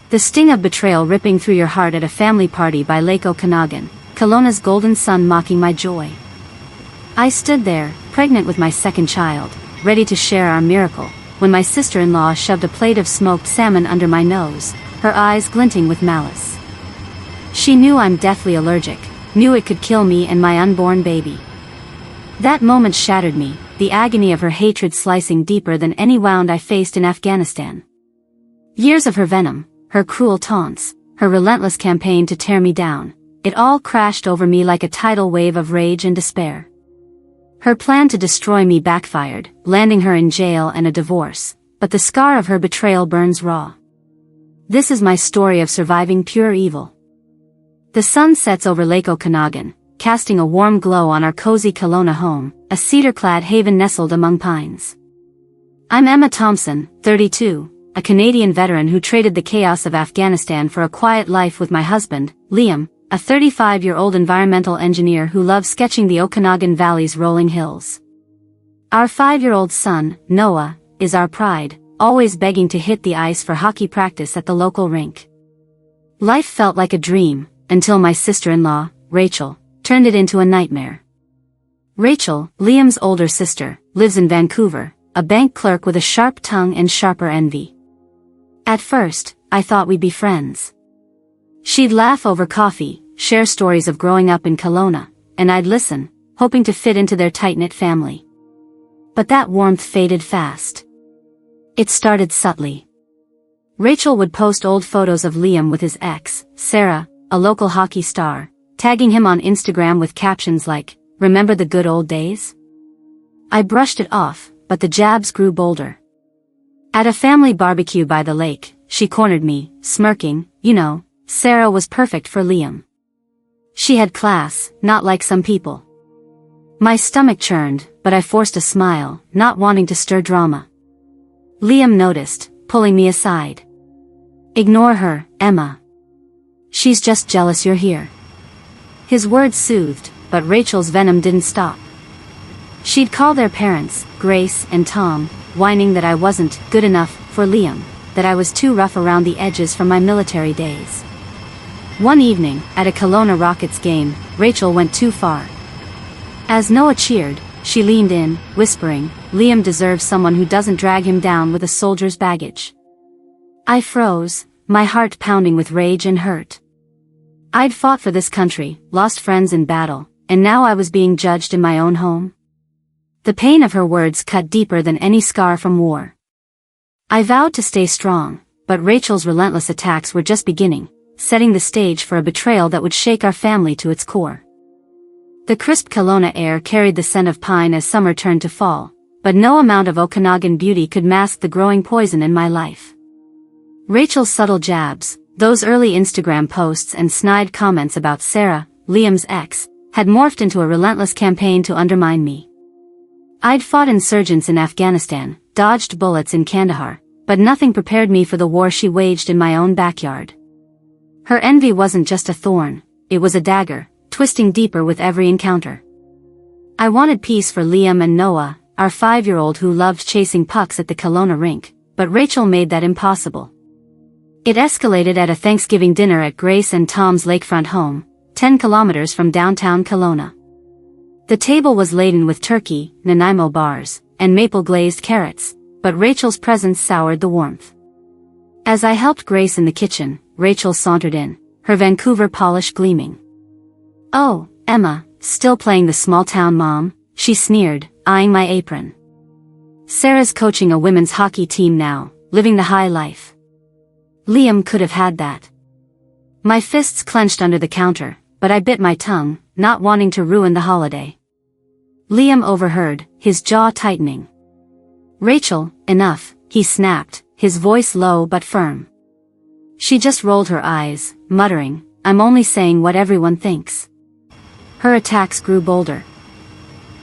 The sting of betrayal ripping through your heart at a family party by Lake Okanagan, Kelowna's golden sun mocking my joy. I stood there, pregnant with my second child, ready to share our miracle, when my sister-in-law shoved a plate of smoked salmon under my nose, her eyes glinting with malice. She knew I'm deathly allergic, knew it could kill me and my unborn baby. That moment shattered me, the agony of her hatred slicing deeper than any wound I faced in Afghanistan. Years of her venom, her cruel taunts, her relentless campaign to tear me down, it all crashed over me like a tidal wave of rage and despair. Her plan to destroy me backfired, landing her in jail and a divorce, but the scar of her betrayal burns raw. This is my story of surviving pure evil. The sun sets over Lake Okanagan, casting a warm glow on our cozy Kelowna home, a cedar-clad haven nestled among pines. I'm Emma Thompson, 32, a Canadian veteran who traded the chaos of Afghanistan for a quiet life with my husband, Liam, a 35-year-old environmental engineer who loves sketching the Okanagan Valley's rolling hills. Our 5-year-old son, Noah, is our pride, always begging to hit the ice for hockey practice at the local rink. Life felt like a dream, until my sister-in-law, Rachel, turned it into a nightmare. Rachel, Liam's older sister, lives in Vancouver, a bank clerk with a sharp tongue and sharper envy. At first, I thought we'd be friends. She'd laugh over coffee, share stories of growing up in Kelowna, and I'd listen, hoping to fit into their tight-knit family. But that warmth faded fast. It started subtly. Rachel would post old photos of Liam with his ex, Sarah, a local hockey star, tagging him on Instagram with captions like, "Remember the good old days?" I brushed it off, but the jabs grew bolder. At a family barbecue by the lake, she cornered me, smirking, "You know, Sarah was perfect for Liam. She had class, not like some people." My stomach churned, but I forced a smile, not wanting to stir drama. Liam noticed, pulling me aside. "Ignore her, Emma. She's just jealous you're here." His words soothed, but Rachel's venom didn't stop. She'd call their parents, Grace and Tom, whining that I wasn't good enough for Liam, that I was too rough around the edges from my military days. One evening, at a Kelowna Rockets game, Rachel went too far. As Noah cheered, she leaned in, whispering, "Liam deserves someone who doesn't drag him down with a soldier's baggage." I froze, my heart pounding with rage and hurt. I'd fought for this country, lost friends in battle, and now I was being judged in my own home. The pain of her words cut deeper than any scar from war. I vowed to stay strong, but Rachel's relentless attacks were just beginning, setting the stage for a betrayal that would shake our family to its core. The crisp Kelowna air carried the scent of pine as summer turned to fall, but no amount of Okanagan beauty could mask the growing poison in my life. Rachel's subtle jabs, those early Instagram posts and snide comments about Sarah, Liam's ex, had morphed into a relentless campaign to undermine me. I'd fought insurgents in Afghanistan, dodged bullets in Kandahar, but nothing prepared me for the war she waged in my own backyard. Her envy wasn't just a thorn, it was a dagger, twisting deeper with every encounter. I wanted peace for Liam and Noah, our 5-year-old who loved chasing pucks at the Kelowna rink, but Rachel made that impossible. It escalated at a Thanksgiving dinner at Grace and Tom's lakefront home, 10 kilometers from downtown Kelowna. The table was laden with turkey, Nanaimo bars, and maple-glazed carrots, but Rachel's presence soured the warmth. As I helped Grace in the kitchen, Rachel sauntered in, her Vancouver polish gleaming. "Oh, Emma, still playing the small-town mom," she sneered, eyeing my apron. "Sarah's coaching a women's hockey team now, living the high life. Liam could have had that." My fists clenched under the counter, but I bit my tongue, not wanting to ruin the holiday. Liam overheard, his jaw tightening. "Rachel, enough," he snapped, his voice low but firm. She just rolled her eyes, muttering, "I'm only saying what everyone thinks." Her attacks grew bolder.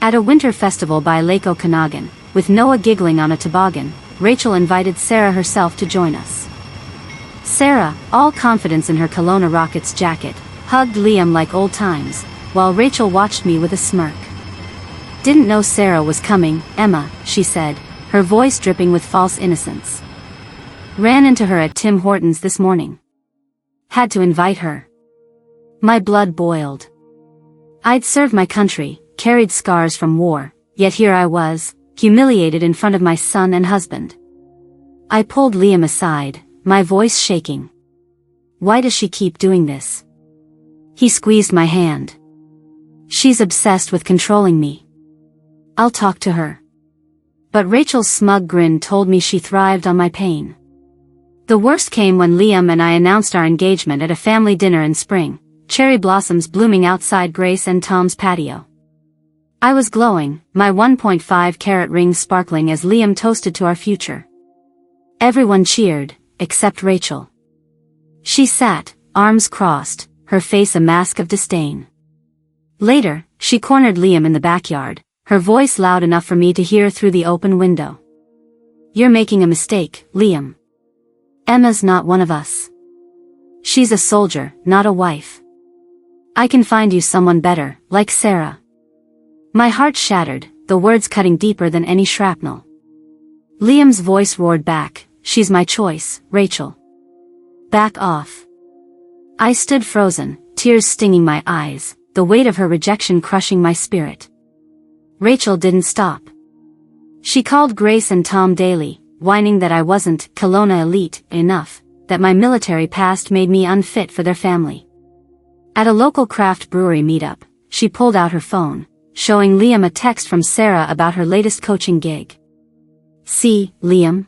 At a winter festival by Lake Okanagan, with Noah giggling on a toboggan, Rachel invited Sarah herself to join us. Sarah, all confidence in her Kelowna Rockets jacket, hugged Liam like old times, while Rachel watched me with a smirk. "Didn't know Sarah was coming, Emma," she said, her voice dripping with false innocence. Ran into her at Tim Hortons this morning. Had to invite her. My blood boiled. I'd served my country, carried scars from war, yet here I was, humiliated in front of my son and husband. I pulled Liam aside, my voice shaking. Why does she keep doing this? He squeezed my hand. She's obsessed with controlling me. I'll talk to her. But Rachel's smug grin told me she thrived on my pain. The worst came when Liam and I announced our engagement at a family dinner in spring, cherry blossoms blooming outside Grace and Tom's patio. I was glowing, my 1.5-carat ring sparkling as Liam toasted to our future. Everyone cheered, except Rachel. She sat, arms crossed, her face a mask of disdain. Later, she cornered Liam in the backyard, her voice loud enough for me to hear through the open window. You're making a mistake, Liam. Emma's not one of us. She's a soldier, not a wife. I can find you someone better, like Sarah. My heart shattered, the words cutting deeper than any shrapnel. Liam's voice roared back, she's my choice, Rachel. Back off. I stood frozen, tears stinging my eyes, the weight of her rejection crushing my spirit. Rachel didn't stop. She called Grace and Tom daily, whining that I wasn't Kelowna elite enough, that my military past made me unfit for their family. At a local craft brewery meetup, she pulled out her phone, showing Liam a text from Sarah about her latest coaching gig. See, Liam?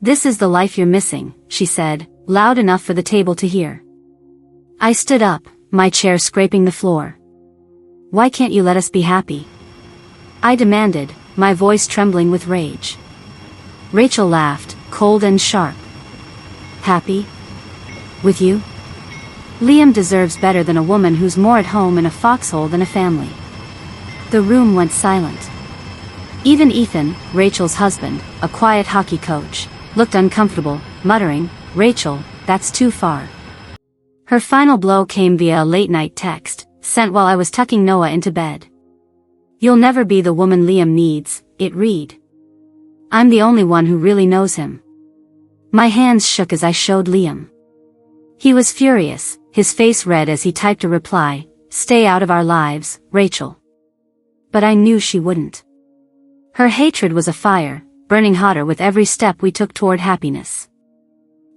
This is the life you're missing, she said, loud enough for the table to hear. I stood up, my chair scraping the floor. Why can't you let us be happy? I demanded, my voice trembling with rage. Rachel laughed, cold and sharp. Happy? With you? Liam deserves better than a woman who's more at home in a foxhole than a family. The room went silent. Even Ethan, Rachel's husband, a quiet hockey coach, looked uncomfortable, muttering, Rachel, that's too far. Her final blow came via a late-night text, sent while I was tucking Noah into bed. You'll never be the woman Liam needs, it read. I'm the only one who really knows him. My hands shook as I showed Liam. He was furious, his face red as he typed a reply, stay out of our lives, Rachel. But I knew she wouldn't. Her hatred was a fire, burning hotter with every step we took toward happiness.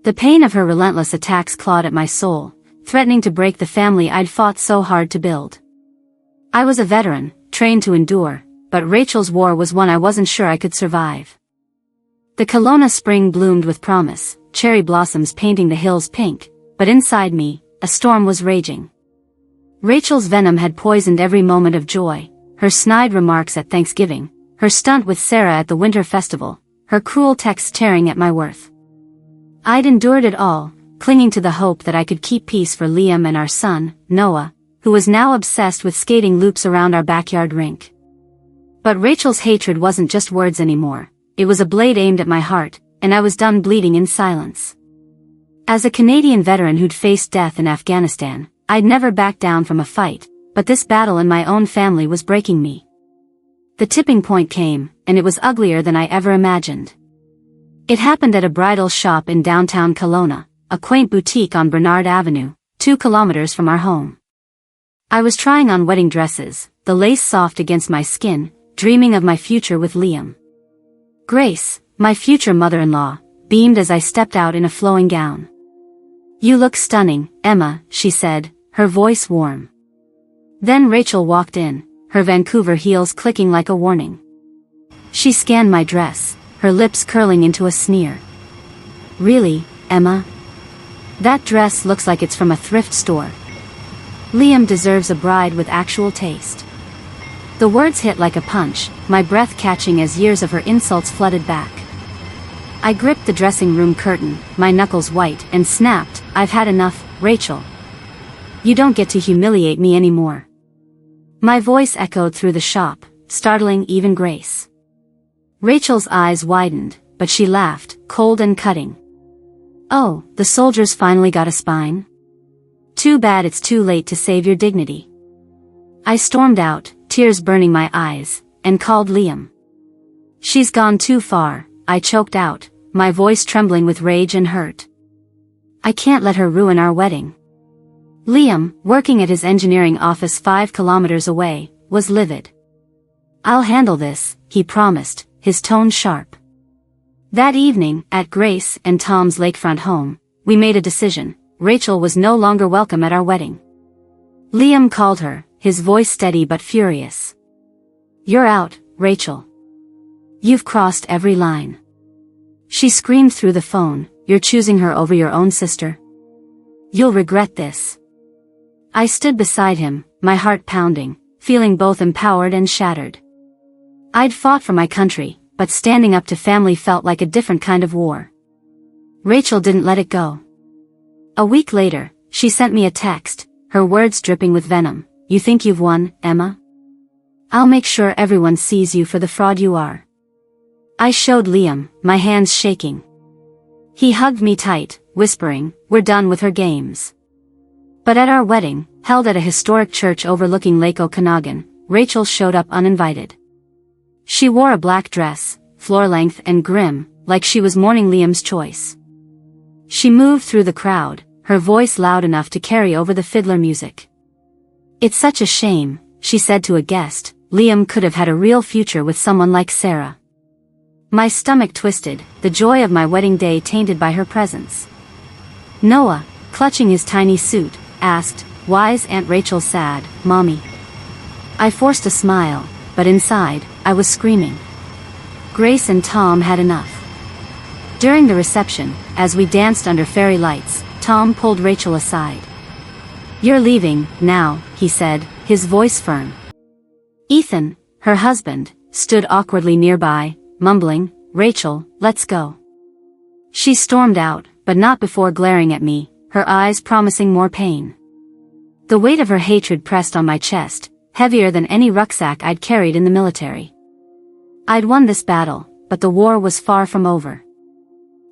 The pain of her relentless attacks clawed at my soul, threatening to break the family I'd fought so hard to build. I was a veteran, trained to endure, but Rachel's war was one I wasn't sure I could survive. The Kelowna spring bloomed with promise, cherry blossoms painting the hills pink, but inside me, a storm was raging. Rachel's venom had poisoned every moment of joy, her snide remarks at Thanksgiving, her stunt with Sarah at the winter festival, her cruel texts tearing at my worth. I'd endured it all, clinging to the hope that I could keep peace for Liam and our son, Noah, who was now obsessed with skating loops around our backyard rink. But Rachel's hatred wasn't just words anymore, it was a blade aimed at my heart, and I was done bleeding in silence. As a Canadian veteran who'd faced death in Afghanistan, I'd never backed down from a fight, but this battle in my own family was breaking me. The tipping point came, and it was uglier than I ever imagined. It happened at a bridal shop in downtown Kelowna, a quaint boutique on Bernard Avenue, 2 kilometers from our home. I was trying on wedding dresses, the lace soft against my skin, dreaming of my future with Liam. Grace, my future mother-in-law, beamed as I stepped out in a flowing gown. You look stunning, Emma, she said, her voice warm. Then Rachel walked in, her Vancouver heels clicking like a warning. She scanned my dress, her lips curling into a sneer. Really, Emma? That dress looks like it's from a thrift store. Liam deserves a bride with actual taste. The words hit like a punch, my breath catching as years of her insults flooded back. I gripped the dressing room curtain, my knuckles white, and snapped, I've had enough, Rachel. You don't get to humiliate me anymore. My voice echoed through the shop, startling even Grace. Rachel's eyes widened, but she laughed, cold and cutting. Oh, the soldier's finally got a spine? Too bad it's too late to save your dignity. I stormed out, tears burning my eyes, and called Liam. She's gone too far, I choked out, my voice trembling with rage and hurt. I can't let her ruin our wedding. Liam, working at his engineering office 5 kilometers away, was livid. I'll handle this, he promised, his tone sharp. That evening, at Grace and Tom's lakefront home, we made a decision. Rachel was no longer welcome at our wedding. Liam called her, his voice steady but furious. You're out, Rachel. You've crossed every line. She screamed through the phone, you're choosing her over your own sister. You'll regret this. I stood beside him, my heart pounding, feeling both empowered and shattered. I'd fought for my country, but standing up to family felt like a different kind of war. Rachel didn't let it go. A week later, she sent me a text, her words dripping with venom. You think you've won, Emma? I'll make sure everyone sees you for the fraud you are. I showed Liam, my hands shaking. He hugged me tight, whispering, we're done with her games. But at our wedding, held at a historic church overlooking Lake Okanagan, Rachel showed up uninvited. She wore a black dress, floor-length and grim, like she was mourning Liam's choice. She moved through the crowd, her voice loud enough to carry over the fiddler music. It's such a shame, she said to a guest, Liam could have had a real future with someone like Sarah. My stomach twisted, the joy of my wedding day tainted by her presence. Noah, clutching his tiny suit, asked, why's Aunt Rachel sad, Mommy? I forced a smile, but inside, I was screaming. Grace and Tom had enough. During the reception, as we danced under fairy lights, Tom pulled Rachel aside. You're leaving, now, he said, his voice firm. Ethan, her husband, stood awkwardly nearby, mumbling, Rachel, let's go. She stormed out, but not before glaring at me, her eyes promising more pain. The weight of her hatred pressed on my chest, heavier than any rucksack I'd carried in the military. I'd won this battle, but the war was far from over.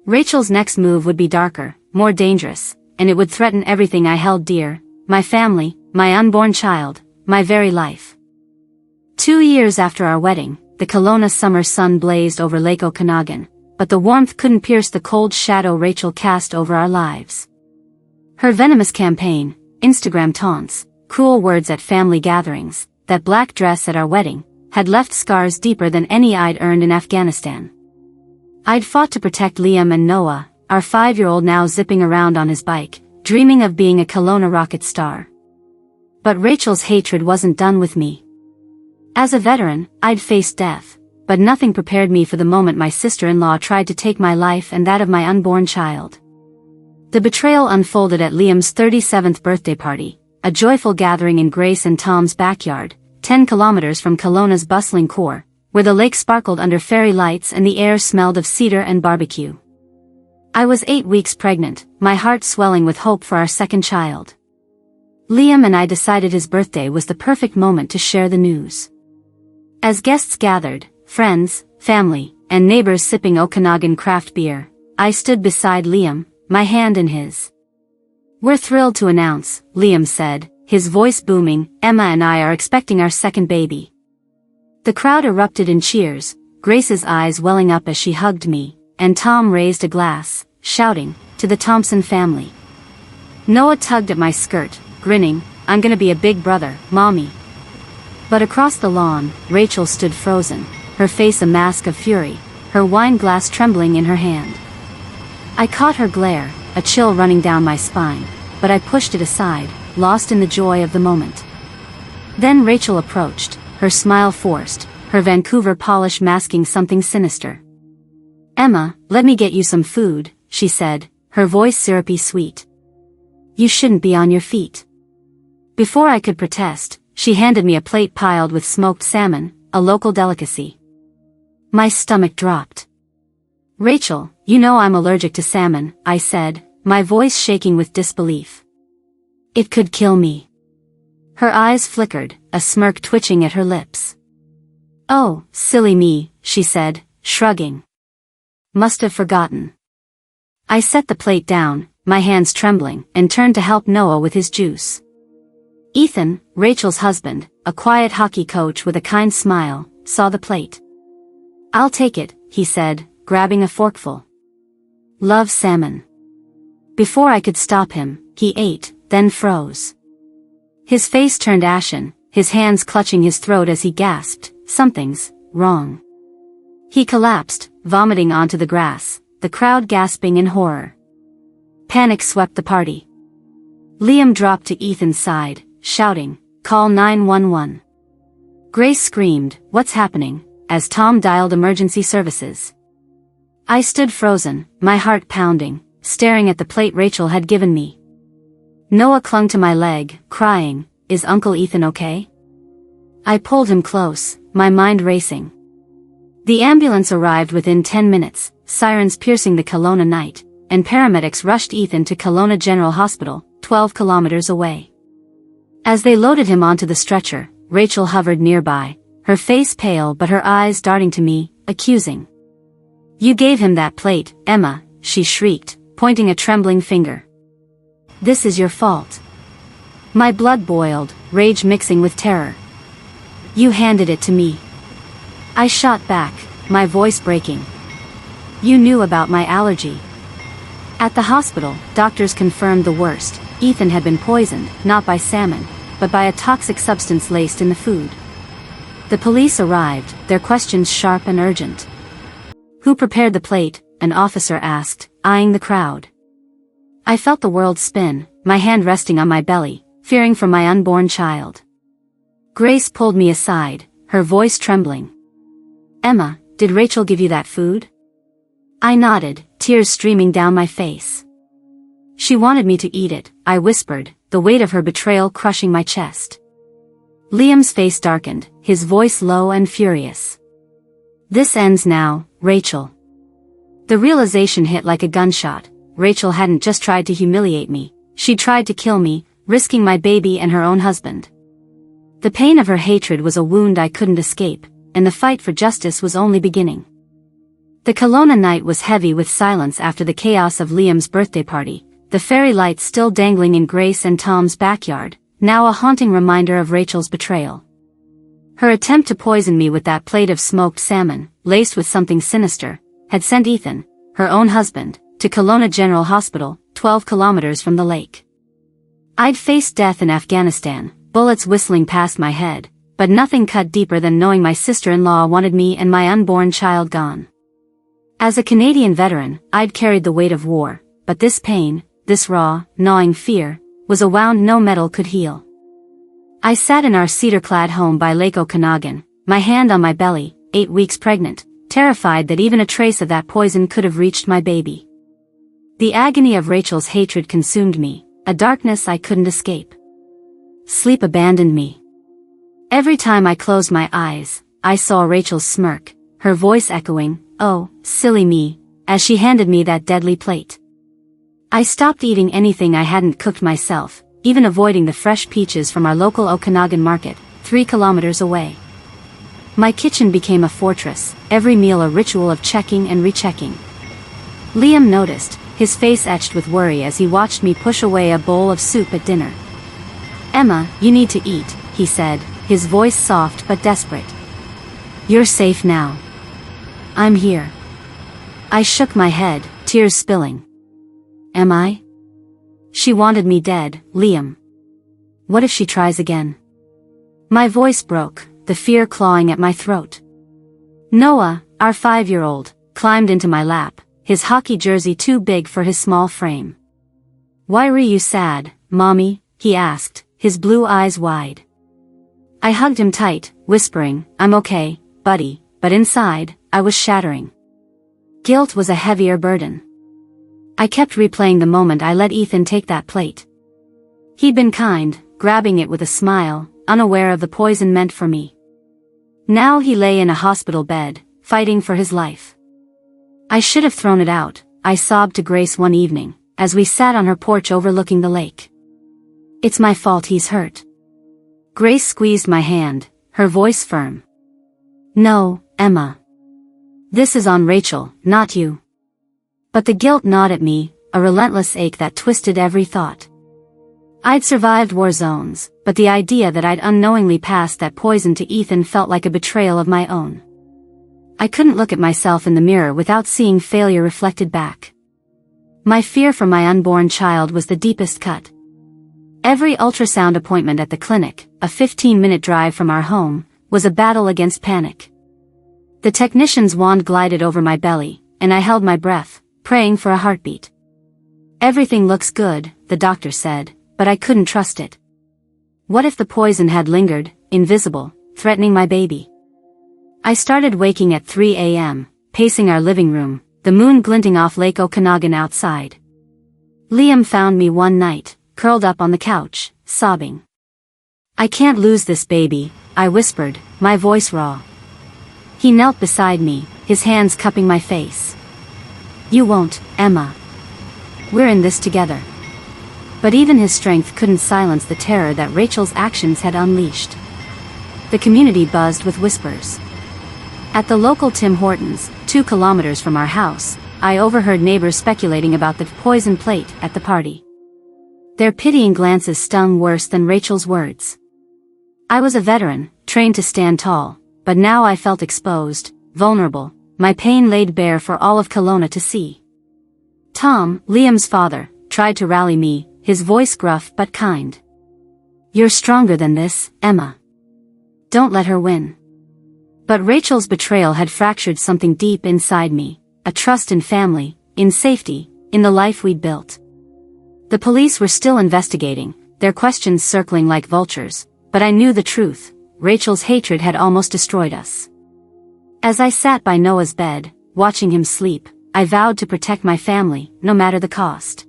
Rachel's next move would be darker, more dangerous, and it would threaten everything I held dear, my family, my unborn child, my very life. 2 years after our wedding, the Kelowna summer sun blazed over Lake Okanagan, but the warmth couldn't pierce the cold shadow Rachel cast over our lives. Her venomous campaign, Instagram taunts, cruel words at family gatherings, that black dress at our wedding, had left scars deeper than any I'd earned in Afghanistan. I'd fought to protect Liam and Noah, our 5-year-old now zipping around on his bike, dreaming of being a Kelowna rocket star. But Rachel's hatred wasn't done with me. As a veteran, I'd faced death, but nothing prepared me for the moment my sister-in-law tried to take my life and that of my unborn child. The betrayal unfolded at Liam's 37th birthday party, a joyful gathering in Grace and Tom's backyard, 10 kilometers from Kelowna's bustling core, where the lake sparkled under fairy lights and the air smelled of cedar and barbecue. I was 8 weeks pregnant, my heart swelling with hope for our second child. Liam and I decided his birthday was the perfect moment to share the news. As guests gathered, friends, family, and neighbors sipping Okanagan craft beer, I stood beside Liam, my hand in his. We're thrilled to announce, Liam said, his voice booming, Emma and I are expecting our second baby. The crowd erupted in cheers, Grace's eyes welling up as she hugged me, and Tom raised a glass, shouting, to the Thompson family. Noah tugged at my skirt, grinning, I'm gonna be a big brother, Mommy. But across the lawn, Rachel stood frozen, her face a mask of fury, her wine glass trembling in her hand. I caught her glare, a chill running down my spine, but I pushed it aside, lost in the joy of the moment. Then Rachel approached, her smile forced, her Vancouver polish masking something sinister. Emma, let me get you some food, she said, her voice syrupy sweet. You shouldn't be on your feet. Before I could protest, she handed me a plate piled with smoked salmon, a local delicacy. My stomach dropped. Rachel, you know I'm allergic to salmon, I said, my voice shaking with disbelief. It could kill me. Her eyes flickered, a smirk twitching at her lips. Oh, silly me, she said, shrugging. Must have forgotten. I set the plate down, my hands trembling, and turned to help Noah with his juice. Ethan, Rachel's husband, a quiet hockey coach with a kind smile, saw the plate. I'll take it, he said, grabbing a forkful. Love salmon. Before I could stop him, he ate, then froze. His face turned ashen, his hands clutching his throat as he gasped, "Something's wrong." He collapsed, vomiting onto the grass, the crowd gasping in horror. Panic swept the party. Liam dropped to Ethan's side, shouting, "Call 911. Grace screamed, "What's happening?" as Tom dialed emergency services. I stood frozen, my heart pounding, staring at the plate Rachel had given me. Noah clung to my leg, crying, "Is Uncle Ethan okay?" I pulled him close, my mind racing. The ambulance arrived within 10 minutes, sirens piercing the Kelowna night, and paramedics rushed Ethan to Kelowna General Hospital, 12 kilometers away. As they loaded him onto the stretcher, Rachel hovered nearby, her face pale but her eyes darting to me, accusing. "You gave him that plate, Emma," she shrieked, pointing a trembling finger. "This is your fault." My blood boiled, rage mixing with terror. "You handed it to me." I shot back, my voice breaking. "You knew about my allergy." At the hospital, doctors confirmed the worst. Ethan had been poisoned, not by salmon, but by a toxic substance laced in the food. The police arrived, their questions sharp and urgent. "Who prepared the plate?" an officer asked, eyeing the crowd. I felt the world spin, my hand resting on my belly, fearing for my unborn child. Grace pulled me aside, her voice trembling. "Emma, did Rachel give you that food?" I nodded, tears streaming down my face. "She wanted me to eat it," I whispered, the weight of her betrayal crushing my chest. Liam's face darkened, his voice low and furious. "This ends now, Rachel." The realization hit like a gunshot. Rachel hadn't just tried to humiliate me, she tried to kill me, risking my baby and her own husband. The pain of her hatred was a wound I couldn't escape, and the fight for justice was only beginning. The Kelowna night was heavy with silence after the chaos of Liam's birthday party, the fairy lights still dangling in Grace and Tom's backyard, now a haunting reminder of Rachel's betrayal. Her attempt to poison me with that plate of smoked salmon, laced with something sinister, had sent Ethan, her own husband, to Kelowna General Hospital, 12 kilometers from the lake. I'd faced death in Afghanistan, bullets whistling past my head, but nothing cut deeper than knowing my sister-in-law wanted me and my unborn child gone. As a Canadian veteran, I'd carried the weight of war, but this pain, this raw, gnawing fear, was a wound no metal could heal. I sat in our cedar-clad home by Lake Okanagan, my hand on my belly, 8 weeks pregnant, terrified that even a trace of that poison could have reached my baby. The agony of Rachel's hatred consumed me, a darkness I couldn't escape. Sleep abandoned me. Every time I closed my eyes, I saw Rachel's smirk, her voice echoing, "Oh, silly me," as she handed me that deadly plate. I stopped eating anything I hadn't cooked myself, even avoiding the fresh peaches from our local Okanagan market, 3 kilometers away. My kitchen became a fortress, every meal a ritual of checking and rechecking. Liam noticed, his face etched with worry as he watched me push away a bowl of soup at dinner. "Emma, you need to eat," he said, his voice soft but desperate. "You're safe now. I'm here." I shook my head, tears spilling. "Am I?" "She wanted me dead, Liam. What if she tries again?" My voice broke, the fear clawing at my throat. Noah, our 5-year-old, climbed into my lap, his hockey jersey too big for his small frame. "Why were you sad, Mommy?" he asked, his blue eyes wide. I hugged him tight, whispering, "I'm okay, buddy," but inside, I was shattering. Guilt was a heavier burden. I kept replaying the moment I let Ethan take that plate. He'd been kind, grabbing it with a smile, unaware of the poison meant for me. Now he lay in a hospital bed, fighting for his life. I should have thrown it out, I sobbed to Grace one evening, as we sat on her porch overlooking the lake. "It's my fault he's hurt." Grace squeezed my hand, her voice firm. "No, Emma. This is on Rachel, not you." But the guilt gnawed at me, a relentless ache that twisted every thought. I'd survived war zones, but the idea that I'd unknowingly passed that poison to Ethan felt like a betrayal of my own. I couldn't look at myself in the mirror without seeing failure reflected back. My fear for my unborn child was the deepest cut. Every ultrasound appointment at the clinic, a 15-minute drive from our home, was a battle against panic. The technician's wand glided over my belly, and I held my breath, praying for a heartbeat. Everything looks good, the doctor said, but I couldn't trust it. What if the poison had lingered, invisible, threatening my baby? I started waking at 3 a.m., pacing our living room, the moon glinting off Lake Okanagan outside. Liam found me one night, curled up on the couch, sobbing. "I can't lose this baby," I whispered, my voice raw. He knelt beside me, his hands cupping my face. "You won't, Emma. We're in this together." But even his strength couldn't silence the terror that Rachel's actions had unleashed. The community buzzed with whispers. At the local Tim Hortons, 2 kilometers from our house, I overheard neighbors speculating about the poison plate at the party. Their pitying glances stung worse than Rachel's words. I was a veteran, trained to stand tall, but now I felt exposed, vulnerable, my pain laid bare for all of Kelowna to see. Tom, Liam's father, tried to rally me, his voice gruff but kind. "You're stronger than this, Emma. Don't let her win." But Rachel's betrayal had fractured something deep inside me, a trust in family, in safety, in the life we'd built. The police were still investigating, their questions circling like vultures, but I knew the truth: Rachel's hatred had almost destroyed us. As I sat by Noah's bed, watching him sleep, I vowed to protect my family, no matter the cost.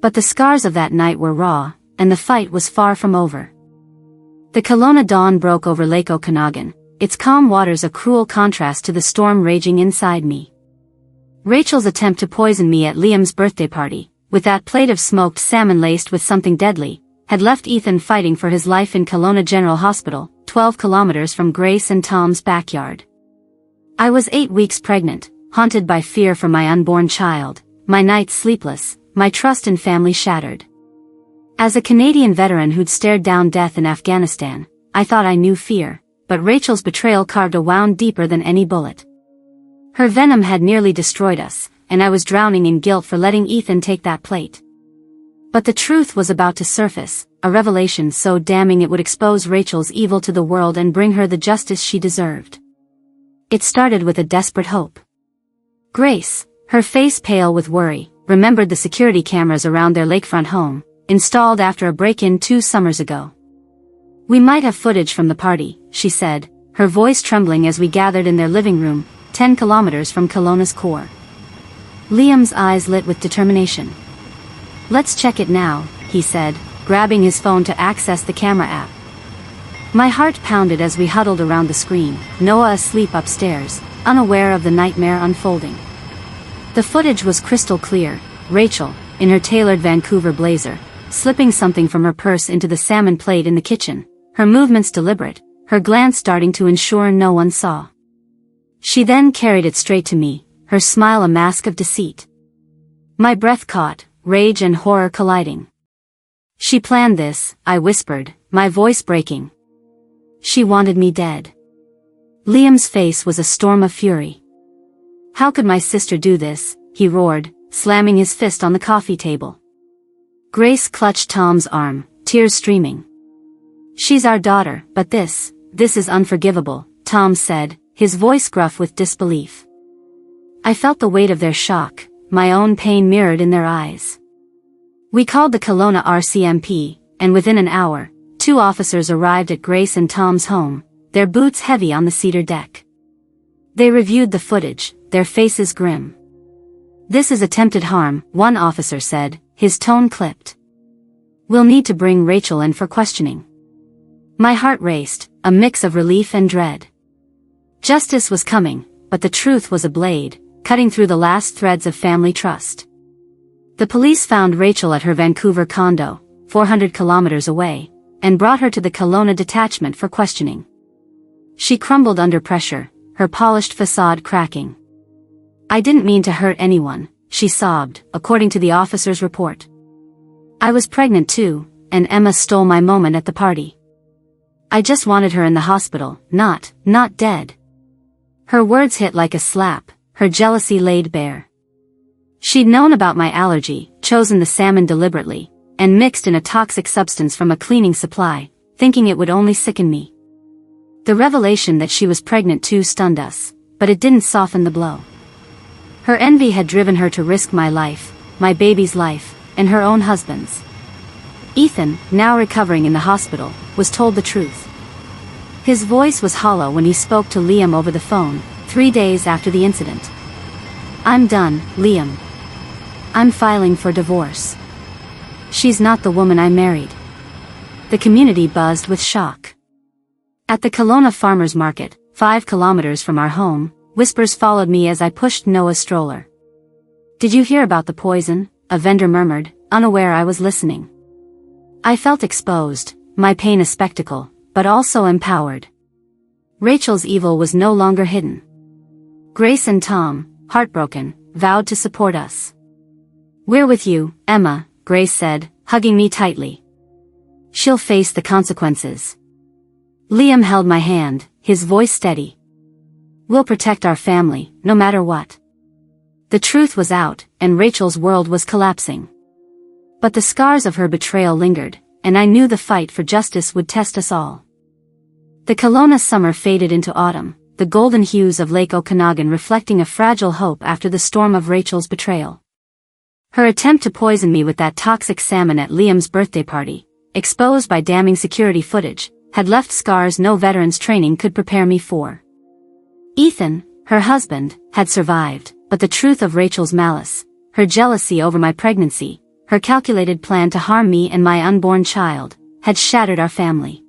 But the scars of that night were raw, and the fight was far from over. The Kelowna dawn broke over Lake Okanagan, its calm waters a cruel contrast to the storm raging inside me. Rachel's attempt to poison me at Liam's birthday party, with that plate of smoked salmon laced with something deadly, had left Ethan fighting for his life in Kelowna General Hospital, 12 kilometers from Grace and Tom's backyard. I was 8 weeks pregnant, haunted by fear for my unborn child, my nights sleepless, my trust in family shattered. As a Canadian veteran who'd stared down death in Afghanistan, I thought I knew fear, but Rachel's betrayal carved a wound deeper than any bullet. Her venom had nearly destroyed us, and I was drowning in guilt for letting Ethan take that plate. But the truth was about to surface, a revelation so damning it would expose Rachel's evil to the world and bring her the justice she deserved. It started with a desperate hope. Grace, her face pale with worry, remembered the security cameras around their lakefront home, installed after a break-in 2 summers ago. "We might have footage from the party," she said, her voice trembling as we gathered in their living room, 10 kilometers from Kelowna's core. Liam's eyes lit with determination. "Let's check it now," he said, grabbing his phone to access the camera app. My heart pounded as we huddled around the screen, Noah asleep upstairs, unaware of the nightmare unfolding. The footage was crystal clear: Rachel, in her tailored Vancouver blazer, slipping something from her purse into the salmon plate in the kitchen, her movements deliberate, her glance darting to ensure no one saw. She then carried it straight to me, her smile a mask of deceit. My breath caught, rage and horror colliding. "She planned this," I whispered, my voice breaking. "She wanted me dead." Liam's face was a storm of fury. "How could my sister do this?" he roared, slamming his fist on the coffee table. Grace clutched Tom's arm, tears streaming. "She's our daughter, but this is unforgivable," Tom said, his voice gruff with disbelief. I felt the weight of their shock, my own pain mirrored in their eyes. We called the Kelowna RCMP, and within an hour, 2 officers arrived at Grace and Tom's home, their boots heavy on the cedar deck. They reviewed the footage, their faces grim. "This is attempted harm," one officer said, his tone clipped. "We'll need to bring Rachel in for questioning." My heart raced, a mix of relief and dread. Justice was coming, but the truth was a blade, cutting through the last threads of family trust. The police found Rachel at her Vancouver condo, 400 kilometers away, and brought her to the Kelowna detachment for questioning. She crumbled under pressure, her polished facade cracking. "I didn't mean to hurt anyone," she sobbed, according to the officer's report. "I was pregnant too, and Emma stole my moment at the party. I just wanted her in the hospital, not dead." Her words hit like a slap, her jealousy laid bare. She'd known about my allergy, chosen the salmon deliberately, and mixed in a toxic substance from a cleaning supply, thinking it would only sicken me. The revelation that she was pregnant too stunned us, but it didn't soften the blow. Her envy had driven her to risk my life, my baby's life, and her own husband's. Ethan, now recovering in the hospital, was told the truth. His voice was hollow when he spoke to Liam over the phone, 3 days after the incident. "I'm done, Liam. I'm filing for divorce. She's not the woman I married." The community buzzed with shock. At the Kelowna farmers market, 5 kilometers from our home, whispers followed me as I pushed Noah's stroller. "Did you hear about the poison?" a vendor murmured, unaware I was listening. I felt exposed, my pain a spectacle, but also empowered. Rachel's evil was no longer hidden. Grace and Tom, heartbroken, vowed to support us. "We're with you, Emma," Grace said, hugging me tightly. "She'll face the consequences." Liam held my hand, his voice steady. "We'll protect our family, no matter what." The truth was out, and Rachel's world was collapsing. But the scars of her betrayal lingered, and I knew the fight for justice would test us all. The Kelowna summer faded into autumn, the golden hues of Lake Okanagan reflecting a fragile hope after the storm of Rachel's betrayal. Her attempt to poison me with that toxic salmon at Liam's birthday party, exposed by damning security footage, had left scars no veteran's training could prepare me for. Ethan, her husband, had survived, but the truth of Rachel's malice, her jealousy over my pregnancy, her calculated plan to harm me and my unborn child, had shattered our family.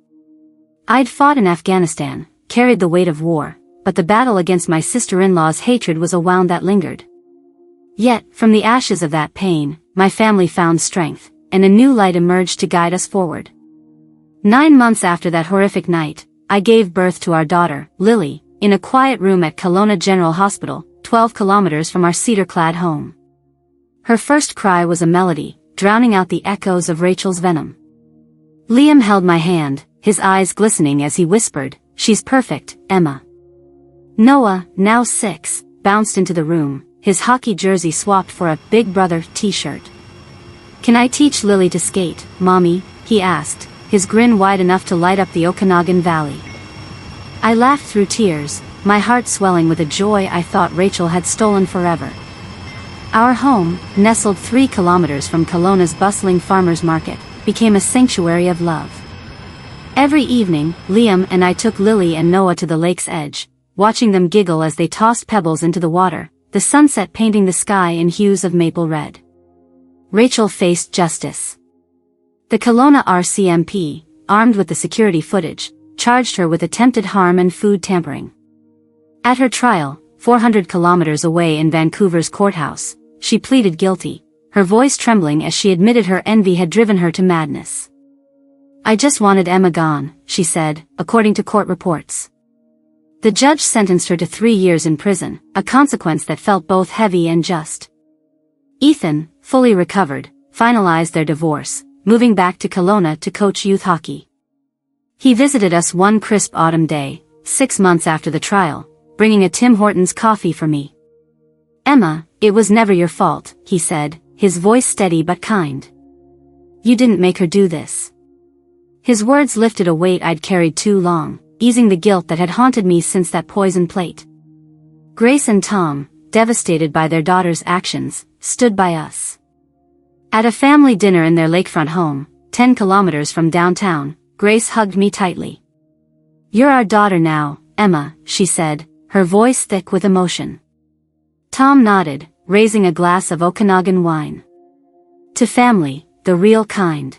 I'd fought in Afghanistan, carried the weight of war, but the battle against my sister-in-law's hatred was a wound that lingered. Yet, from the ashes of that pain, my family found strength, and a new light emerged to guide us forward. 9 months after that horrific night, I gave birth to our daughter, Lily, in a quiet room at Kelowna General Hospital, 12 kilometers from our cedar-clad home. Her first cry was a melody, drowning out the echoes of Rachel's venom. Liam held my hand, his eyes glistening as he whispered, "She's perfect, Emma." Noah, now 6, bounced into the room, his hockey jersey swapped for a Big Brother t-shirt. "Can I teach Lily to skate, Mommy?" he asked, his grin wide enough to light up the Okanagan Valley. I laughed through tears, my heart swelling with a joy I thought Rachel had stolen forever. Our home, nestled 3 kilometers from Kelowna's bustling farmers market, became a sanctuary of love. Every evening, Liam and I took Lily and Noah to the lake's edge, watching them giggle as they tossed pebbles into the water, the sunset painting the sky in hues of maple red. Rachel faced justice. The Kelowna RCMP, armed with the security footage, charged her with attempted harm and food tampering. At her trial, 400 kilometers away in Vancouver's courthouse, she pleaded guilty, her voice trembling as she admitted her envy had driven her to madness. "I just wanted Emma gone," she said, according to court reports. The judge sentenced her to 3 years in prison, a consequence that felt both heavy and just. Ethan, fully recovered, finalized their divorce, moving back to Kelowna to coach youth hockey. He visited us one crisp autumn day, 6 months after the trial, bringing a Tim Hortons coffee for me. "Emma, it was never your fault," he said, his voice steady but kind. "You didn't make her do this." His words lifted a weight I'd carried too long, easing the guilt that had haunted me since that poison plate. Grace and Tom, devastated by their daughter's actions, stood by us. At a family dinner in their lakefront home, 10 kilometers from downtown, Grace hugged me tightly. "You're our daughter now, Emma," she said, her voice thick with emotion. Tom nodded, raising a glass of Okanagan wine. To family, the real kind.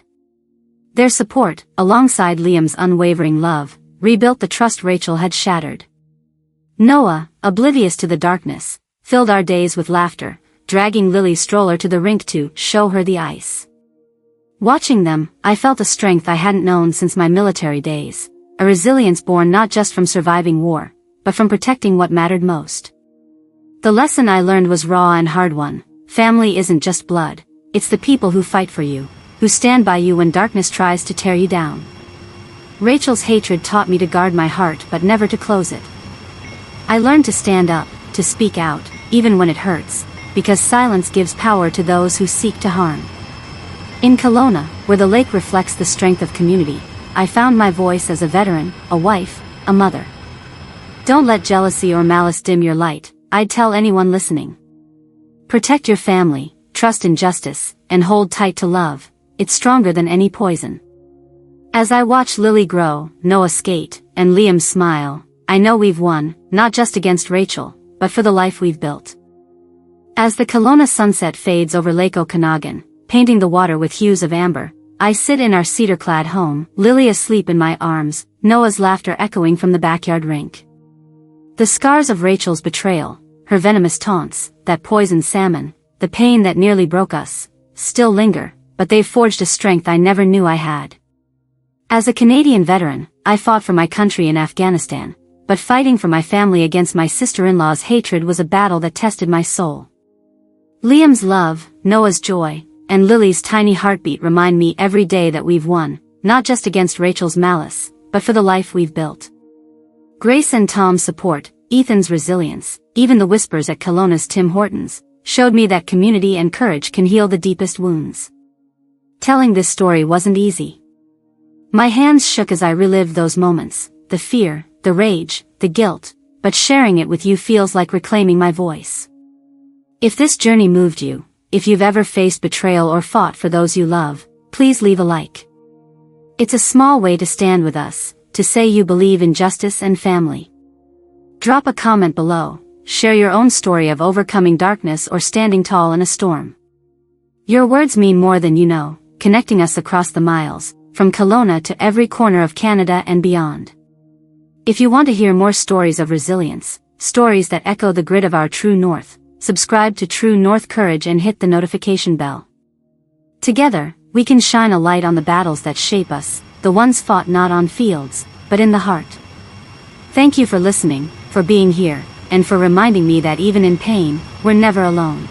Their support, alongside Liam's unwavering love, rebuilt the trust Rachel had shattered. Noah, oblivious to the darkness, filled our days with laughter, dragging Lily's stroller to the rink to show her the ice. Watching them, I felt a strength I hadn't known since my military days, a resilience born not just from surviving war, but from protecting what mattered most. The lesson I learned was raw and hard one: family isn't just blood, it's the people who fight for you, who stand by you when darkness tries to tear you down. Rachel's hatred taught me to guard my heart but never to close it. I learned to stand up, to speak out, even when it hurts, because silence gives power to those who seek to harm. In Kelowna, where the lake reflects the strength of community, I found my voice as a veteran, a wife, a mother. Don't let jealousy or malice dim your light, I'd tell anyone listening. Protect your family, trust in justice, and hold tight to love. It's stronger than any poison. As I watch Lily grow, Noah skate, and Liam smile, I know we've won, not just against Rachel, but for the life we've built. As the Kelowna sunset fades over Lake Okanagan, painting the water with hues of amber, I sit in our cedar-clad home, Lily asleep in my arms, Noah's laughter echoing from the backyard rink. The scars of Rachel's betrayal, her venomous taunts, that poisoned salmon, the pain that nearly broke us, still linger, but they've forged a strength I never knew I had. As a Canadian veteran, I fought for my country in Afghanistan, but fighting for my family against my sister-in-law's hatred was a battle that tested my soul. Liam's love, Noah's joy, and Lily's tiny heartbeat remind me every day that we've won, not just against Rachel's malice, but for the life we've built. Grace and Tom's support, Ethan's resilience, even the whispers at Kelowna's Tim Hortons, showed me that community and courage can heal the deepest wounds. Telling this story wasn't easy. My hands shook as I relived those moments, the fear, the rage, the guilt, but sharing it with you feels like reclaiming my voice. If this journey moved you, if you've ever faced betrayal or fought for those you love, please leave a like. It's a small way to stand with us, to say you believe in justice and family. Drop a comment below, share your own story of overcoming darkness or standing tall in a storm. Your words mean more than you know, connecting us across the miles, from Kelowna to every corner of Canada and beyond. If you want to hear more stories of resilience, stories that echo the grit of our true north, subscribe to True North Courage and hit the notification bell. Together, we can shine a light on the battles that shape us, the ones fought not on fields, but in the heart. Thank you for listening, for being here, and for reminding me that even in pain, we're never alone.